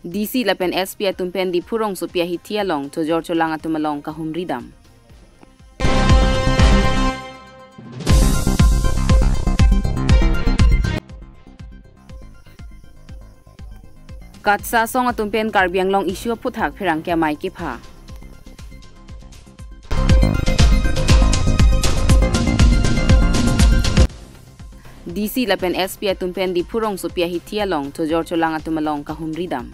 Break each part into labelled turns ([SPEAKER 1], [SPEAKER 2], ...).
[SPEAKER 1] DC lapen SP atumpen di purong supia hitia long to jor cholang atumalong kahumridam. Katsa song atumpen karbiang long isu puthak phirang kya mai ki pha. DC lapen SP atumpen di purong supia hitia long to jor cholang atumalong kahumridam.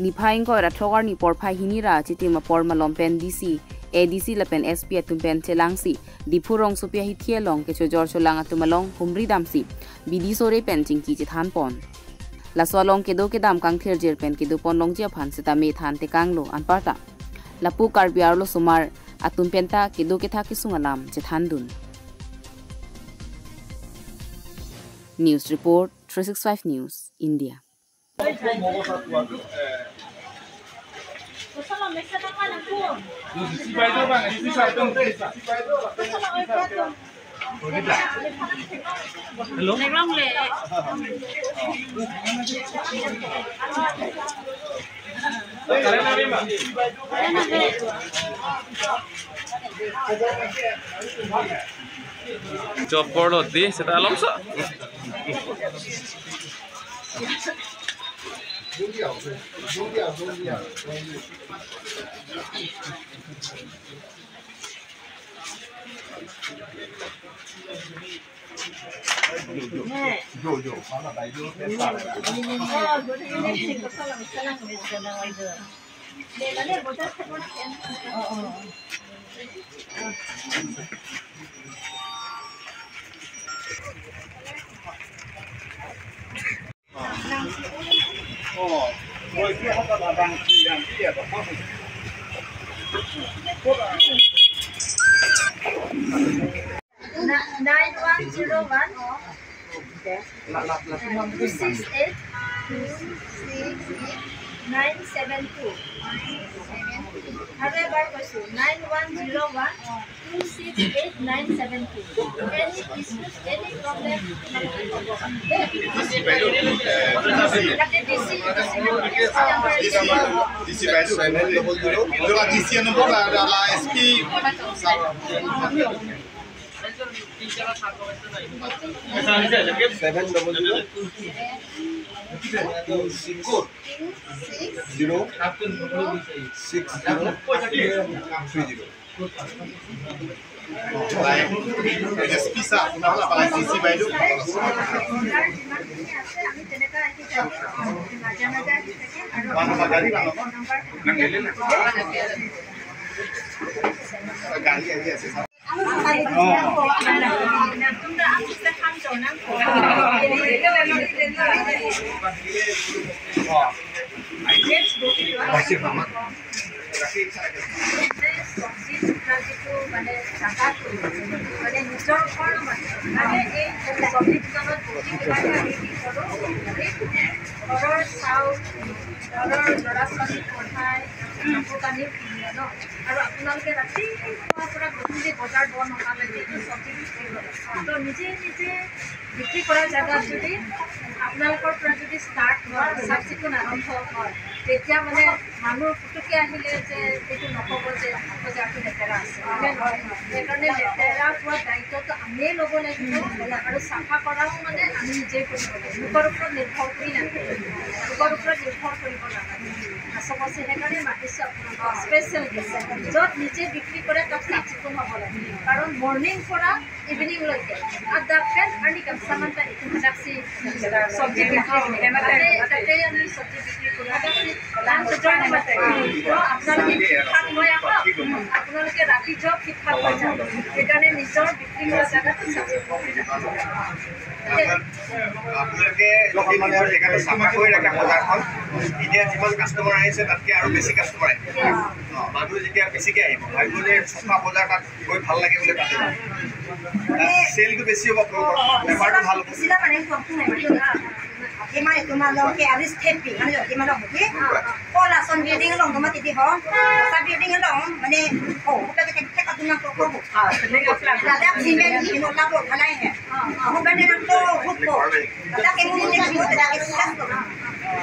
[SPEAKER 1] Nipaing ko rathrogar ni porphai hinira chitima por malompen DC ADC lapen SP atumpen chelangsi di purong supia hitia long ke jor cholang atumalong humridam si bidi sore pen chingki chithan pon. La swalong ke do ke dam kang thir jer pen ke do pon long je phan sita me than te kanglo anparta lapu karbiar lo sumar atumpen ta ke do ke tha ki sungalam chithan dun. News report 365 News India.
[SPEAKER 2] Hello. Job board di seta alam sa.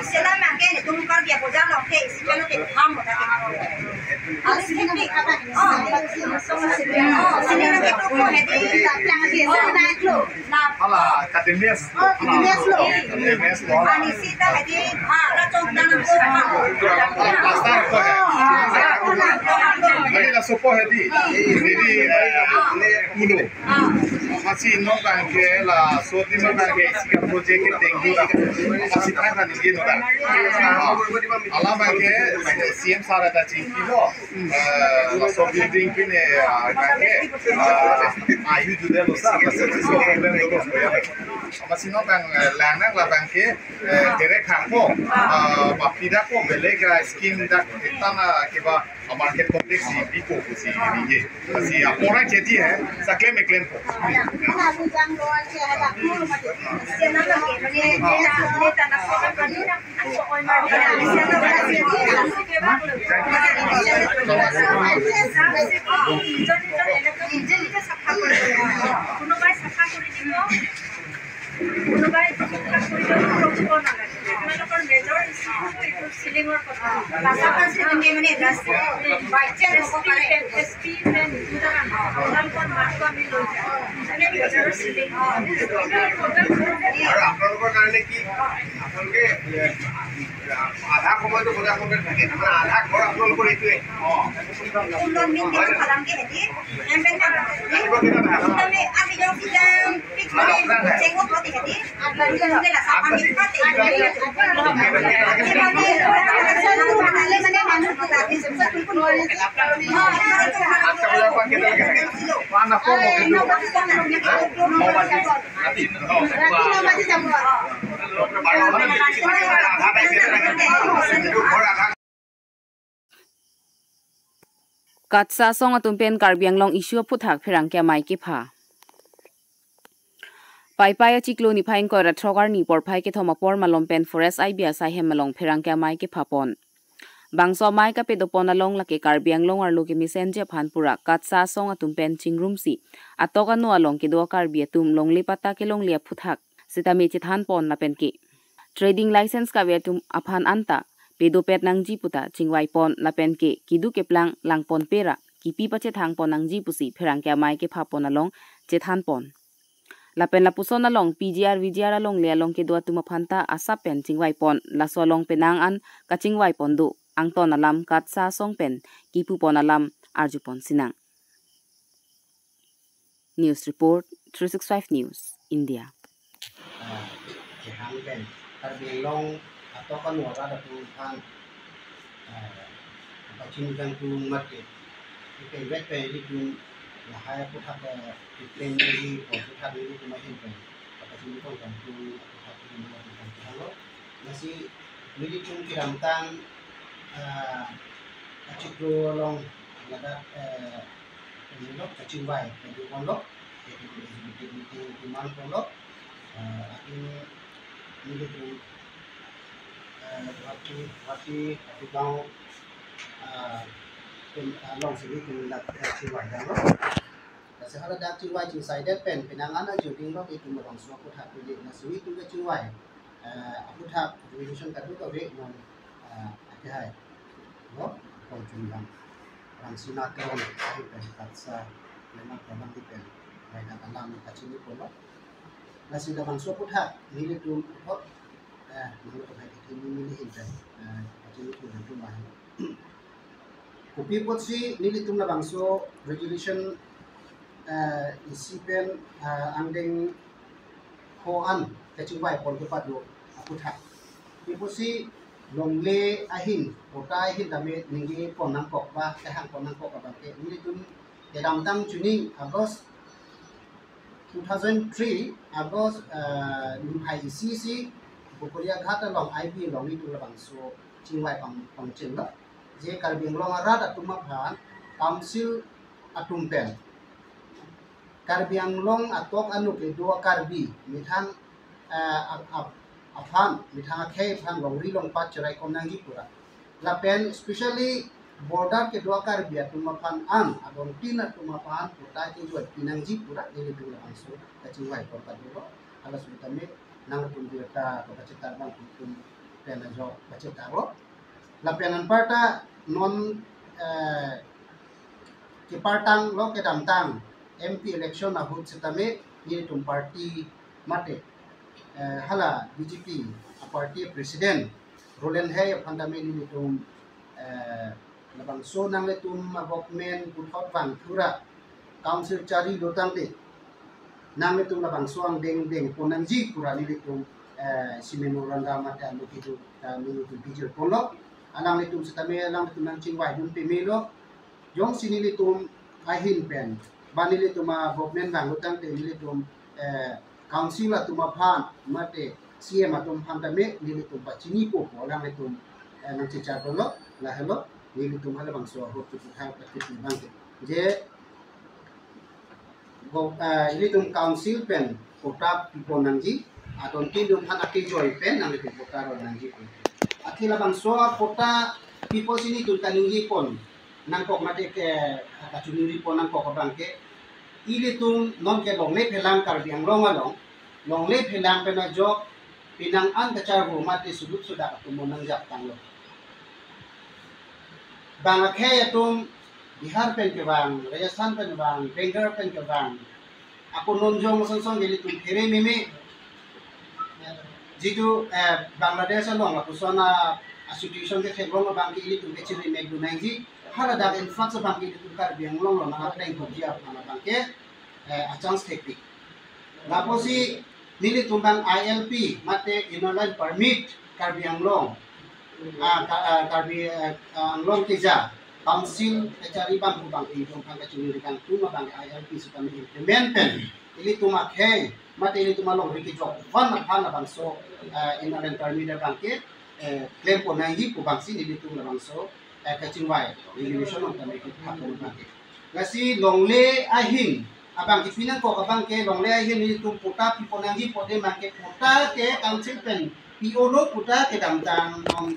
[SPEAKER 3] Selama ke ne tum kar dia boja lo ke sikelo ke ham hoda ke ala sikni khata sini na ke to hedi plang ke na klo na
[SPEAKER 4] ala academias lo
[SPEAKER 3] ani sita hedi ha na chong na ko
[SPEAKER 4] pasar ko hai la sopo hedi didi ulo masih no kan ke la soti no kan ke sika project ke tengu masih kan kan ini no ala ban ke CM sara ta chi kilo la so building ke ne kan ke ayu jude lo sa masih so problem ko masih no kan lang na la ban ke direct hapo bapida ko belega skin da tana ke ba market complex si biko si ye si apora ke di hai sakle me claim ko
[SPEAKER 3] na bu jang lo ke ada ku ma de sena na ke ne ne ta na so ka ni na ko oi ma de sena na ke ni ke ba jeli সাফা করে কোনোবাই সাফা করে দিব কোনোবাই সাফা করে দিব রক্ষব না লাগে আপোনালোকৰ মেজৰ ইছ্যু সিলিংৰ কথা পাছাপাছ সিলিং মানে ৰাস্তা বাইচাৰ হ'ব পাৰে এসপি মেন দুটা আপোনালোকৰ মাৰ্ক আমি লৈ যাওঁ মানে মেজৰ সিলিং
[SPEAKER 4] আৰু আপোনালোকৰ কাৰণে কি আপোনালোকে আধা সময়টো বজা সময় থাকে মানে আধা ঘৰ আপোনালোকৰ এইটোৱে
[SPEAKER 3] উন্নয়ন মিন দিন ফালামকে হেতি এমবেন না তুমি আমি যখন কিজাম পিক মানে চেকো প্রতি হেতি আপনারা যে না সাফা মিন পাতে মানে মানুষ তো তাকে সব কিছু নয়
[SPEAKER 1] Katsa song atumpen karbiang long issue puthak phirang kya mai ke pha pai pai chiklo ni phain ko ra throgar ni por phai ke thoma por malom pen forest ibia sai hem malong phirang kya mai ke pha pon bangso mai ka pe do pon along la ke karbiang long ar lo ke misen je phanpura katsa song atumpen chingrum si atoka no along ke do karbia tum long le pata ke long le puthak sitami chi than pon na pen ke trading license ka ve tum aphan anta pedo pet nang ji puta chingwai pon la pen ke kidu ke plang lang pon pera kipi pache thang pon nang ji pusi phirang kya mai ke pha pon along che than pon la pen la puson along pgr vgr along le along ke do tuma phanta asa pen chingwai pon la so long penang an ka chingwai pon du ang ton alam kat sa song pen kipu pon alam arju pon sinang news report 365 news India
[SPEAKER 5] long atau kan wara da tu kan bacin kan tu mati ke wet pe di tu la haya pu thak ke plane ni ko pu thak ni tu mai hin pe bacin ko kan tu thak ni ma tu kan halo nasi ni di tu ki ram tan achikro long la da ni lo aching bai ke du kon lo ke di man kon lo ini ni tu waktu gaung long sini tu nak ciwai dah lo. Sekarang dah ciwai ciwai dah pen penangan aja ding lo itu orang semua aku tak boleh nasi itu ke ciwai. Aku tak revolution kadu tu be non apa hai. Lo kau cuma orang sinatron itu pen katsa memang memang di pen. Mereka dalam kacau ni pun lo. Nasi dah orang semua aku tak ni tu kau menurut saya ini hinter macam itu yang tu mah. Kopi pot si nilai tu nak bangso regulation isi pen angdeng koan kecuali pon tempat do aku tak. Kopi pot si longle ahin, kota ahin kami ninggi pon nangkok bah, kehang pon nangkok apa ke nilai tu dalam tam Juni Agos 2003 Agos nimpai isi si Bukuria ghat long IB long itu labang so cingwai pang cing lah. Je kalbing long arad atum phan council atum pen. Karbiang long atok anu ke dua karbi mithan aphan mithan khay phan long ri long pat cerai konangi pura. La pen especially border ke dua karbi atum phan an abong tin atum phan puta ke jual pinangji pura ini tu labang so cingwai pang kaduro alas utame nang pun dia ta ko cita bang pun pen jo baca taro la penan parta non ke partang lo ke dam tang MP election na hut setame ni tum party mate hala BJP a party president Roland Hay pandame ni tum labang so nang le tum government puthot bang thura council chari lotang te nang le tum labang soang deng ponang ji pura ni tum simeno ranga mate anu kitu ni tum picture polo alang le tum setame alang tum nang chingwai dum pe melo jong sini le tum ahin pen banili tuma government bang lotang te ni tum council la tuma phan mate CM atum phan tame ni tum pachini po alang le tum nang chicha polo la hello ni tum hala bang so ho tu ha pati bang je go ini tum council pen kota people nangji aton tin dum han akil joy pen nang tum kota ro nangji akila bang so kota people sini tum taningji pon nang kok mate ke kachuniri pon nang kok bang ke ili tum non ke long le phelang kar biang long le phelang pe na jo pinang an kachar bu mate sudut sudak tum nang jak tang lo bang akhe tum Bihar pen ke bang, Rajasthan pen bang, Bengal pen ke bang. Aku nonjong song jadi tu kiri mimi. Jitu Bangladesh along aku sana association ke khebong bang ki itu kecil ni meg dunai ji. Hala dak influx bang ki itu kar biang long long nak train ko dia apa bang ke a chance teknik. Lapo si nili tumbang ILP mate inline permit kar biang long. Kar biang long keja. Council kecari bang kubang hidung kan kecuri kan tuma bang ILP suka implementen ili tuma khe mate ili tuma long riki jok van bang so inalen permit bang ke claim po nai hi kubang si ili tuma bang so kecingwai regulation on kami ke hakon bang ke lasi longle ahin abang kifinan ko kabang ke longle ahin ili tum puta pipo nai hi po de bang ke puta ke council pen piolo puta ke damtang on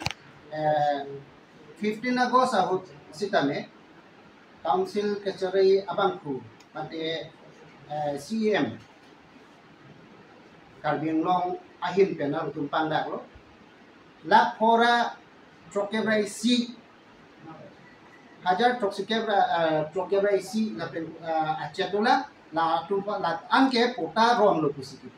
[SPEAKER 5] 15 August ahut sitame council kecari abangku mate CM Karbiang long ahin pena utum pandak lo la pora trokebrai si hajar trokebrai si la pen achadola la tumpa la anke pota rom lo pusiki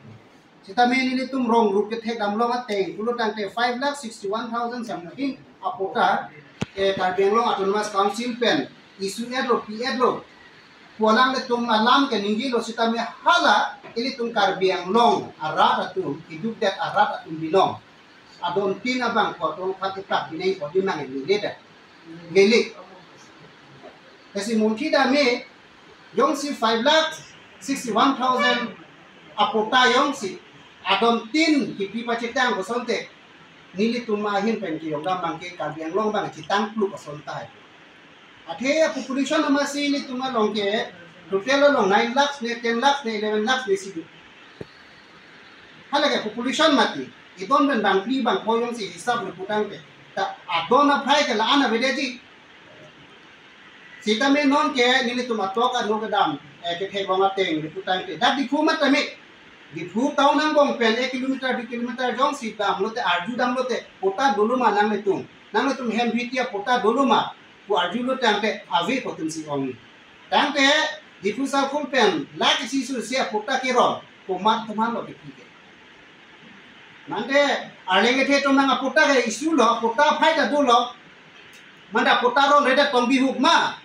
[SPEAKER 5] sitame ni tum rong rup ke thek dam lo ate kulo tangte 5,61,000 something apota Karbiang long autonomous council pen isu edlo pi edlo pualang le tum alam ke ninggi lo sitame hala ini tum Karbiang long arat atum hidup dat arat atum bilong adon tin abang ko tong khatitak binai ko dimang ni leda gelik kasi mungkin dame yong si 5,61,000 apota yong si adon tin kipi pacitang ko sonte nili tumahin pen ki yong bang ke Karbiang long bang kitang plu ko sontai athe population amasi ni tuma long ke total long 9 lakhs ne 10 lakhs ne 11 lakhs ne si hala ke population mati idon ben bang pli bang koyong si hisab le putang ke ta adona phai ke la ana vedeji sita me non ke nili tuma toka no ke dam ke thai bang ateng le putang ke da dikhu matame di phu tau nang bong pen 1 kilometer 2 kilometer jong si dam lote arju dam lote pota doluma nang le tum hem bhitia pota doluma ku arju lote ante ave potum si ong tangte di phu sa khul pen la ki si su sia pota ke ro ko mat tuman lo ke mande arlenge the to nang pota ke isu lo pota phai da do lo manda pota ro le da tong bi huk ma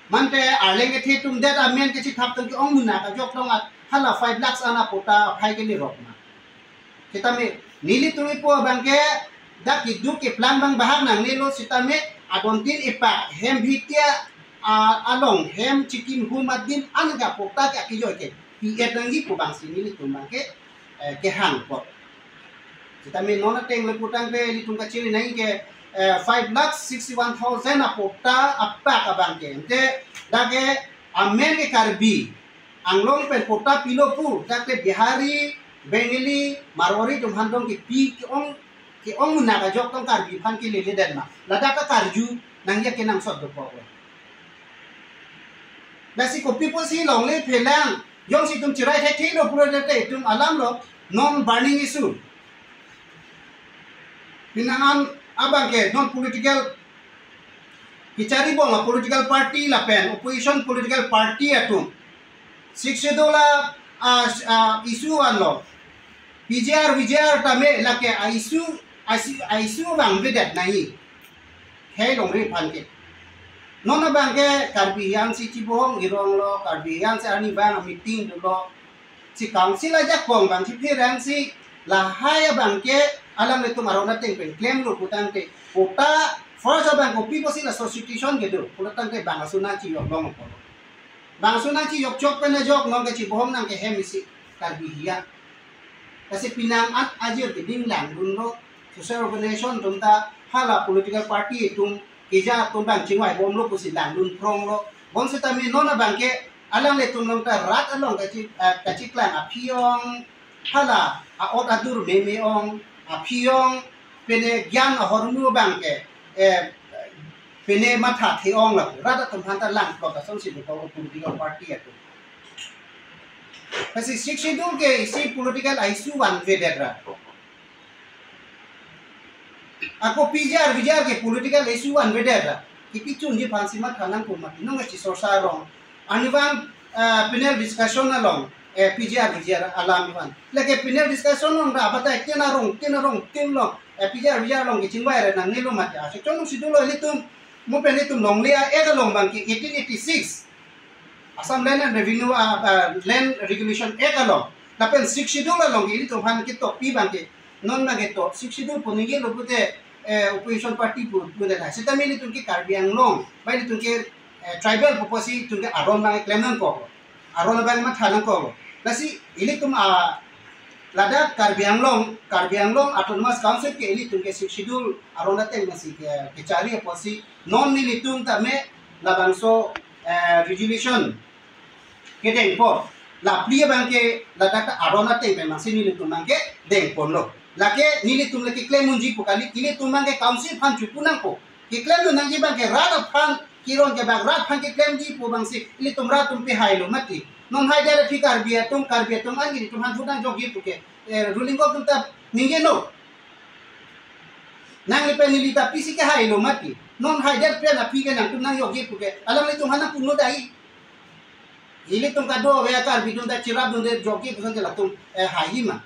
[SPEAKER 5] mante arlenge the tum da amen ke si thap tong ki ong muna ka jok tong hala 5 lakhs ana pota phai ke ni rokna kitame nili tumi po bangke dak kidu ke plan bang bahag nang nilo sitame adontin ipa hem bhitia along hem chikin humadin anga pota ka kijo ke piet nangi po bang sinili tum bangke ke hang po sitame nona teng le putang pe li tum ka chili nai ke 5,61,000 apota apa ka bangke te dage amen ke karbi anglong pen pota pilo pu takte bihari bengali marwari tum handong ki pi ki ong muna ka jok tong karbi phan ki le den ma lada ka karju nang ya ke nang sot do po basi ko people si long le phelang yong si tum chirai the thilo puro te tum alam lo non burning issue pinangan abang ke non political kicari bong a political party la pen opposition political party atum siksedola isu anlo PJR tame la ke isu bang vedat nahi he long ri pan ke non abang ke karbi yang si cibong irong lo karbi yang se ani bang meeting lo si council aja kong bang si pirang si la hai abang ke alam itu marona teng pen claim lo putang te pota first abang ko people si la substitution gitu putang te bang asuna ci yok long ko bang asuna ci yok chok pen jok ngong ke cibong nang ke hemisi karbi ya kasi pinang at ajir ke dinglang dunro social organization tumta hala political party tum ija tum bang chingwai bom lo pusi lang dun prong lo bom se tami nona bang ke alang le tum long ta rat along ka chi klang a piong hala a ot adur me me ong a piong pene gyang a hormu bang ke pene matha the ong la rat tum han ta lang ko ka song si ko political party atu kasi siksidul ke si political isu wan vedera ako pijar ke political isu wan vedera kiti chunji phansi ma thanang ko ma nong chi sorsa rong anibang panel discussion along pijar alam wan leke panel discussion on ra bata tena rong tin lo pijar long ki chingwai ra nang nilo ma ja se chong sidulo litum mo penitum long lia egalong bang ki 1886 Assam Land and Revenue Land Regulation Act lapen 62 long ini to han kito pi bangke non na geto 62 punigi lo pute opposition party put na sita mili tunki Karbi Anglong bai tunki tribal proposi tunki aron na claim nan ko aron bang ma thanan ko lasi ili tum lada Karbi Anglong autonomous council ke ili tunki 62 aron na teng masi ke cari oposi non nili tum tame labangso resolution kedeng po la plia bangke la data arona te memang sini ni tumangke deng ponlo lake nili tum laki claim munji po kali kili tumangke council fan chupunang po ki claim no nangji bangke rada fan kiron ke bang rat fan ki claim ji po bangsi ili tum ratum pe hailo mati non hai dara fi karbi tum angi tum han fudan jogi po ke ruling ko tum ta ninge no nang lipe nili ta pisi ke hailo mati non hai dara pe na pi ke nang tum nang jogi po ke alam le tum hana puno dai ili tum kado ya Karbi tum da cirab tum de joki pusan jela tum hayi ma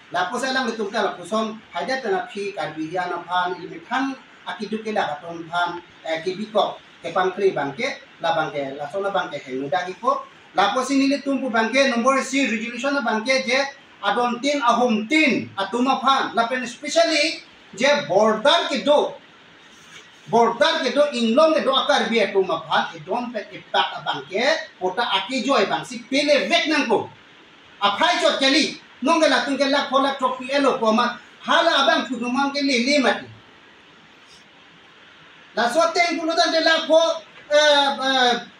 [SPEAKER 5] la posa lang tum kala puson hadat na phi Karbi ya na phan ili mithan akidu ke la tum phan ki biko ke pangkri bangke la sona bangke he nuda ki ko la posi nili tum pu bangke nomor si resolution na bangke je adon tin ahom tin atuma phan la pen especially je border ke do inglong ke do akar biya tu maphat edon pe ipak abangke ota aki joy bang si pele vek nang ko aphai chot keli nongela tungela khola trophy elo ko ma hala abang phudumang ke le mati la soteng pulutan de la ko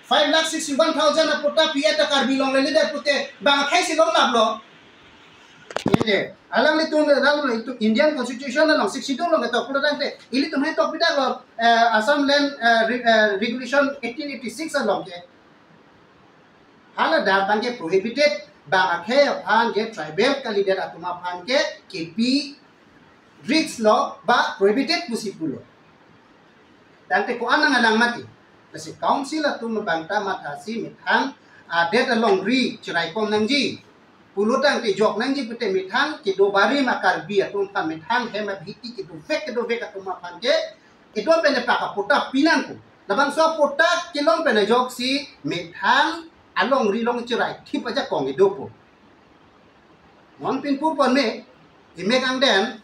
[SPEAKER 5] 5,61,000 apota piya ta Karbi long le da pute bang khai si long lablo ye alang le tung dalam itu Indian Constitution long 62 long to pulutan te ili tumhe to pida lo Assam Land Regulation 1886 long ke hala da bangke prohibited bang akhe phan je tribal ka leader atuma phan ke KP Rigs law ba prohibited pusipulo dante ko anang alang mati kasi council atum bangta matasi mithang det along ri chirai kom nangji pulutang ti jok nangji pute mithang ki do bari ma Karbi atum phan mithang he ma bhiti ki do vek atum phan ke ito pene pa puta pinan ko labang so puta kilong pene jok si mithang along ri long chirai thip aja kong idopo non pin pu pon me imek ang den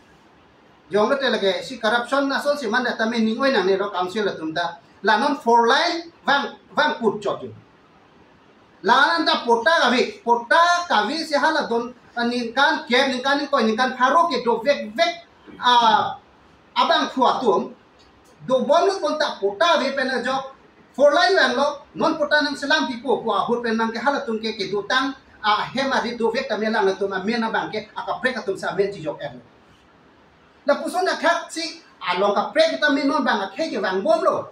[SPEAKER 5] jong lo telage si corruption na so si man ta me ningoi nang ne ro council atum da la non for line wang put chot la nan ta pota kavi se hala don ningkan kep ningkan ko ningkan pharo ke do vek abang khua tum do bon kon ta pota ve pen jok for line wang lo non pota nang selam pipo ko hut pen nang ke hala tum ke do tang hema ri do vek ta me lang tum mena bang ke aka prek tum sa men ji jok en la puson na khak si along ka prek ta me non bang ke wang bom lo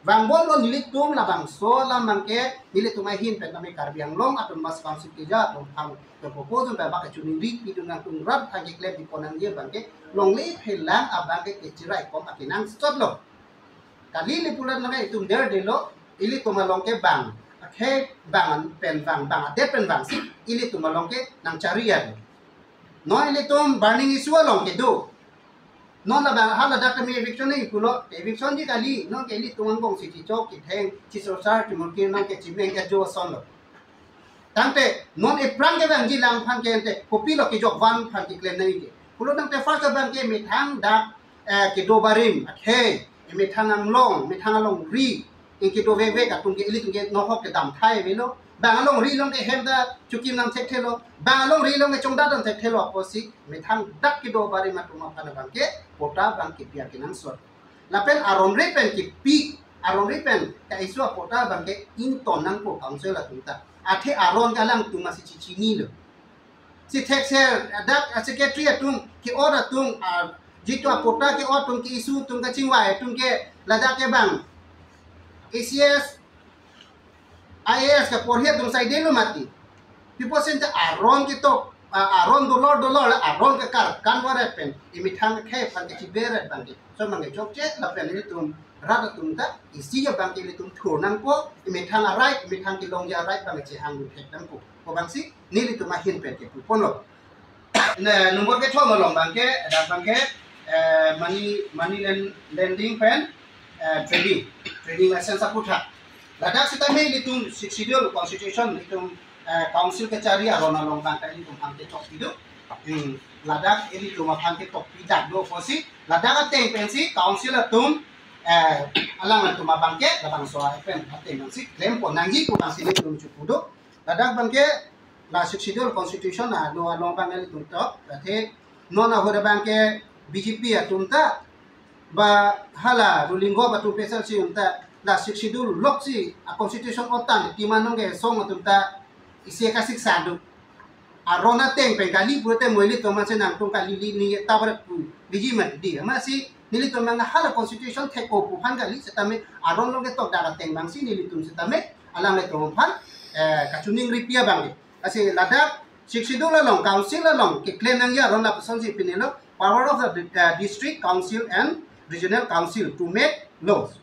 [SPEAKER 5] bang bol lo nilit tum la bang so la mangke nilit tum hin pen kami Karbiang Long atun mas council kija tum hang the proposal ba ka chuning ri pi dunang tung rat hang ke klem di ponang ye bangke long le phelang abangke ke chirai kom akinang stot lo kali li pulan na itum der de lo ili tum long ke bang akhe bang pen bang de pen bang si ili tum long ke nang charian no ili tum burning issue long ke do non là bạn hay là đặt cái eviction này của nó eviction gì cả đi nó cái đi tung công sự chỉ cho cái thang chỉ số sa thì một kia nó cái chỉ mình cái jo son rồi tăng thế non e prang cái bang gì làm phang cái thế copy lo cái job van phang cái claim này cái của nó tăng thế first bang cái mình thang đặt cái do barim okay mình thang ang long mình thang ang long ri cái do về cả tung cái tung cái nó học cái đam thai với nó bang long ri long cái hem da chukim nam thek thelo bang long ri long cái trong da đam thek thelo opposite mình thang đặt cái do barim mà tung phang bang cái pota bang ki pia kinang sot lapen aron repen ki pi aron repen ka isu pota bang ke in ton nang po council la tunta athe aron ka lang tuma si chichini lo si texel dak secretary atung ki order tung jitwa pota ki order tung ki isu tung ka chingwai tung ke lada ke bang ACS IAS ka porhe tung sai delo mati people sent aron ki to aron dollar aron ke kar kanware pen imithang khe phan ke chiberet bangke so mangai chokche la pen ni tum rat tum ta isi ya bangke ni tum thur nang po imithang right imithang ki long ya right bangke hang lu thek nang po ko bangsi ni li tum hin pen ke pu pon lo ne number ke thom long bangke da bangke money lending pen trading license aputha ladak sita me li tum schedule constitution li tum council ke cari arona long bang tadi tum hang ke tok pidu ladak ini tum hang ke tok pidak do fosi ladak ateng pensi council tum alang tum bang ke labang soa pen ateng pensi claim pon nangji tum hang sini tum cukudo ladak bang ke la schedule constitution na do long bang ali tum tok the nona hore bang ke BJP atum ta ba hala ruling go ba tum pesal si unta la schedule lok si constitution otan timanong ke song atum ta isi kasih sadu arona teng pengkali purute moili to masih nang tong kali ni tabar biji mat di masih nili to mang hal constitution take off phan kali setame aron loge to daga teng bang si nili tum setame alang le to phan kachuning ripia bang asi ladak siksidul long council long ke claim nang ya ron la person si pinelo power of the district council and regional council to make laws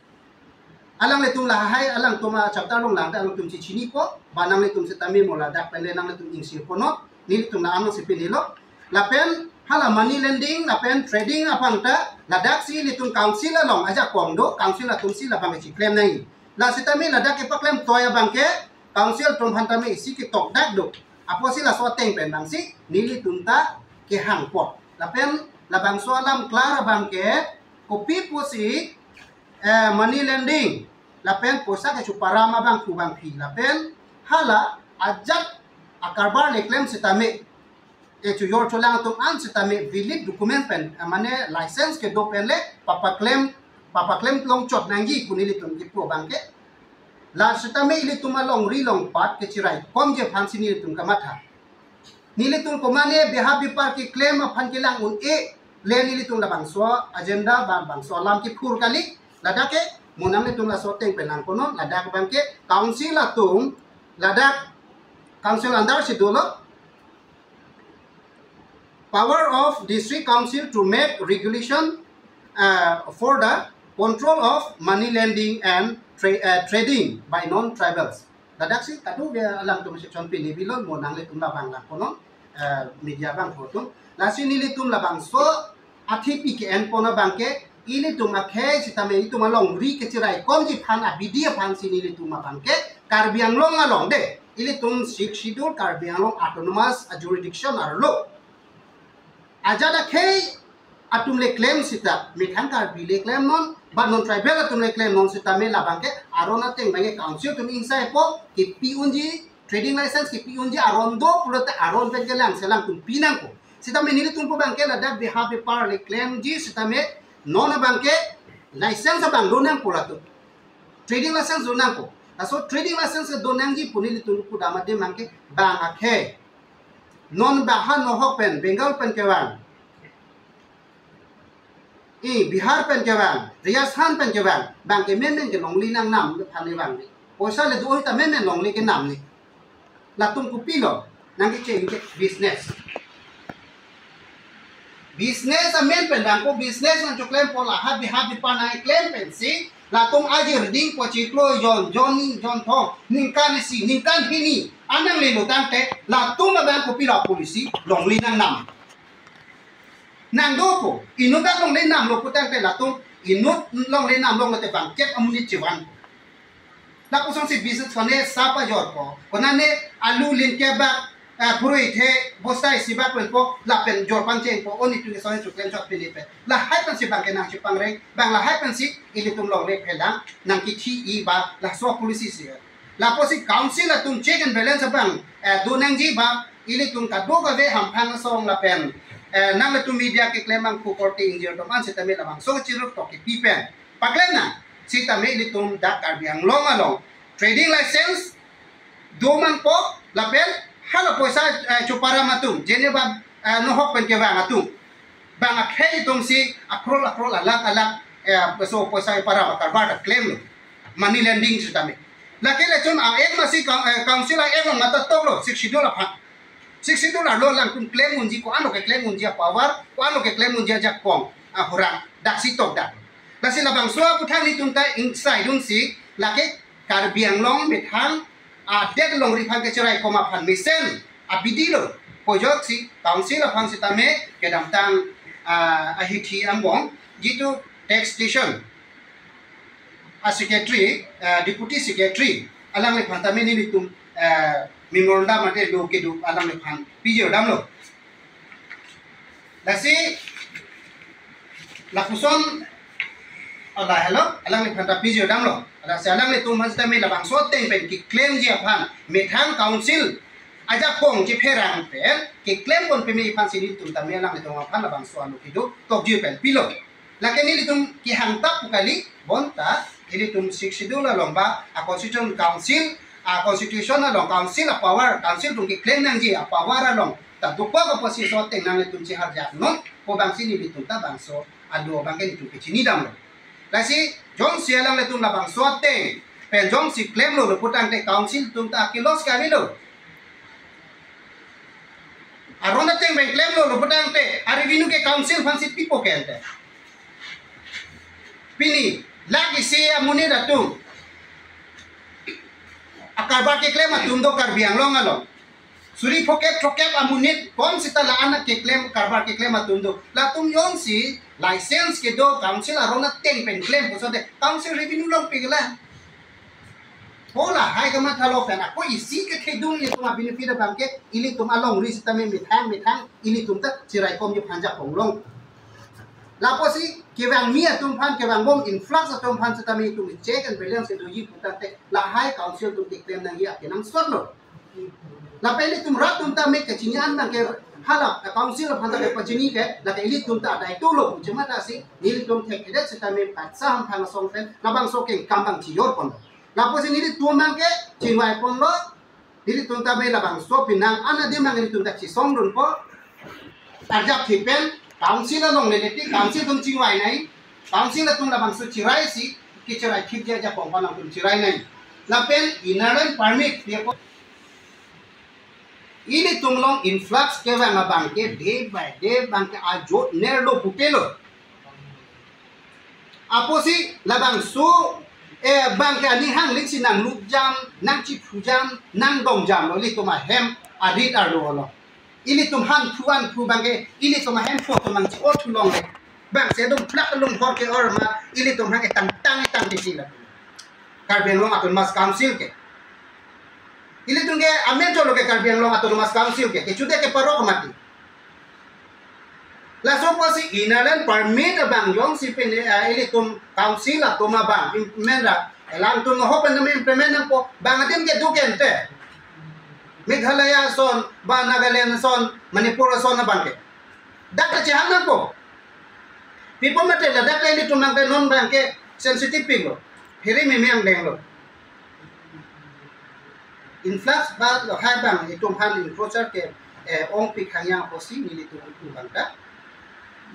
[SPEAKER 5] alang le tum lahai alang tuma chapter long lang alang tum chichini po banang le tum setami mola dak pele nang le tum ingsil pono ni tum na amang sipinilo lapen hala money lending lapen trading apang ta ladak si le tum council long aja kongdo council la tum si la bang chi claim nai la setami ladak ke pa claim toya bangke council tum hantame isi ki tok dak do apo si la so teng pen bang si ni li tum ta ke hang pot lapen la bang so alam clara bangke kopi po si money lending lapen posa ke chuparama bang kubang pi lapen hala ajat akarbar le claim setame chu yor cholang tum an setame valid document pen mane license ke do pen le papa claim long chot nangi kunili tum ki pro bang ke la setame ile tum long ri long pat ke chirai kom je phansi ni tum kamatha nili tum komane beha bipar ki claim phan ke lang un e le nili tum la bang so agenda bang so lam ki phur kali ladake munam le tum la so teng penang kono ladak bangke council la tum ladak council andar si dolo power of district council to make regulation for the control of money lending and trading by non-tribals ladak si kadu dia alam tum section pili bilon munang le tum la bang la kono media bang photo la si nili tum la bang so athi PKN kono bangke ini tuma khe sitame itu malong ri ke chirai kom ji phan a bidia phan sini li tuma bangke Karbiang Long along de ili tum schedule Karbiang Long autonomous jurisdiction ar lo ajada khe atum le claim sita mithang Karbi le claim non but non tribal atum le claim non sita me la bangke arona teng bange council tum insai po ki piunji trading license ki piunji aron do pulata aron pe gelang selang tum pinang ko sita me nili tum po bangke la dak be have par le claim ji sita me non bangke license bang donang pula tu trading license donang ko aso trading license donang ji punili tu ku damade mangke bang akhe non bahan no hopen bengal pen kewan Bihar pen ke bang Rajasthan pen ke bang ke men ke longli nang nam ke phane bang ni poisa le do ta men longli ke nam ni la tum ku pilo nang ke chen ke business a men pen bang ko business nang cho claim pola ha bi pa na claim pen si la tum aji reading po chi klo Johnny John Thong ning kan si ning kan hini anang le lo tang te la tum bang ko pilo polisi longli nang nam nang do po inut ta long le nam lo putang te la tum inut long le nam long le te bang ket amuni chiwan la ko song si business fane sapa jor ko konane alu lin ke ba purui the bostai si ba ko la pen jor pang chen ko oni tu so chu klem chot pili pe la hai pan si bang ke nang chi pang re bang la hai pan si ili tum long le phelang nang ki thi I ba la so policy si la po si council la tum check and balance bang do nang ji ba ili tum ka do ga ve ham phang song la pen nang le tu media ke claim ang ku korte injur to man sita me lamang so chiruk to ke pipen paklem na sita me li tum dak arbiang long along trading license do man po la pen hala poisa chupara matum jene ba no hok pen ke ba matum bang a khei tum si akrol alak so poisa para bakar ba claim lo money lending sita me la ke le chum a ek ma si council a ek ma ta to lo $60 pha $60 lo lang tum claim unji ko ano ke claim unji power ko ano ke claim unji ja kong horang dak si tok dak la si labang so puthang ni tum ta inside dun si la ke karbiang long mit hang dead long ri phang ke cherai ko ma phan misen bidi lo pojok si council a phang si ta me ke dam tang hi thi ambong jitu tax station secretary deputy secretary alang le phang ta me ni tum memorandum ate do ke do alam le phan pijo dam lo lasi la kuson ala hello alang le phan ta pijo dam lo ala se alang le tum hasta me la bang so teng pen ki claim ji phan me thang council aja pong ji pherang pen ki claim kon pe me phan si tum ta me alang le tum phan la bang so anu ki do tok ji pen pilo la ke ni tum ki hang ta pukali bonta ini tum $60 lomba a constitution council constitution along council power council tung ki claim nang ji power along ta dukwa ko posi so teng nang tum chi har jak no ko bang sini bitung ta bang so alo bang ke tum ki chini dam lo la si jong si alang le tum la bang so teng pen jong si claim lo putang te council tum ta kilos ka ni lo arona teng bang claim lo putang te revenue ke council fan si pipo ke ante pini lagi si amuni da tum akarbar ke claim atum do karbiang long along suri poket trokep amunit kon sita la anak ke claim karbar ke claim atum do la tum yon si license ke do council arona teng pen claim ko so de council revenue long pigla hola hai kama thalo pen ko isi ke dung ni tuma benefit bang ke ili tum along ri sita me mithang ili tum ta chirai kom je phanja ponglong la posi ke bang mi atum phan ke bang bom influx atum phan sita me tum check and balance ke do ji putate la hai council tum ke claim nang ya ke nang sot lo la pele tum rat tum ta me ke chinyan nang ke hala council phan ta ke pachini ke la ke ili tum ta dai to lo chuma ta si ni tum the ke det sita me pat sa ham phan song fen la bang so ke kam bang chi yor pon la posi ni tum mang ke chinwai pon lo ni tum ta me la bang so pinang ana de mang ni tum ta chi song run po arjak thi pen council along le ti council tum chingwai nai council tum la bang su chirai si ki chirai khip ja pong pa tum chirai nai la pen inherent permit ye ko ini tum long influx ke bang ke day by day bang ke ajo ner lo putelo aposi la bang su bang ke ani hang lik sinang lu jam nang chi phu jam nang dong jam lo li to ma hem adit arlo lo ini tum han puan pu bangke ini tum hem fo tum mang chi o thu long le bang se dum plak lung hor ke or ma ini tum hang ke tang di sila karbiang long atun mas council ke ini tum ke amen to lo ke karbiang long atun mas council ke chude ke paro mati la so posi inalan permit bang yong si pen ini tum council atun ma bang menra lang tum ho pen me implement nang po bang adim ke duken te Meghalaya son, ba Nagaland son, Manipur son na bangke. Dakta chihang na po. People matela dakta ini tumang ke non bangke sensitive ping lo. Hiri mimiang deng lo. Influx ba lo hai bang itum han encroacher ke ong pik hangyang posi nili tumang ta.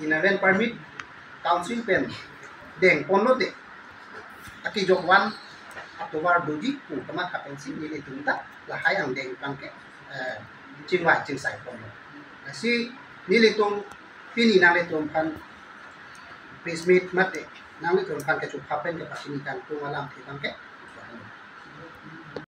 [SPEAKER 5] Inherent permit council pen deng ponlo de aki jokwan October doji ku kama kapen si ni tunta la hayang deng pangke chingwai chingsai ponlo si ni litung pini na litung pan press meet mate nang litung pan ke chu kapen ke pasini kan tu malam thi pangke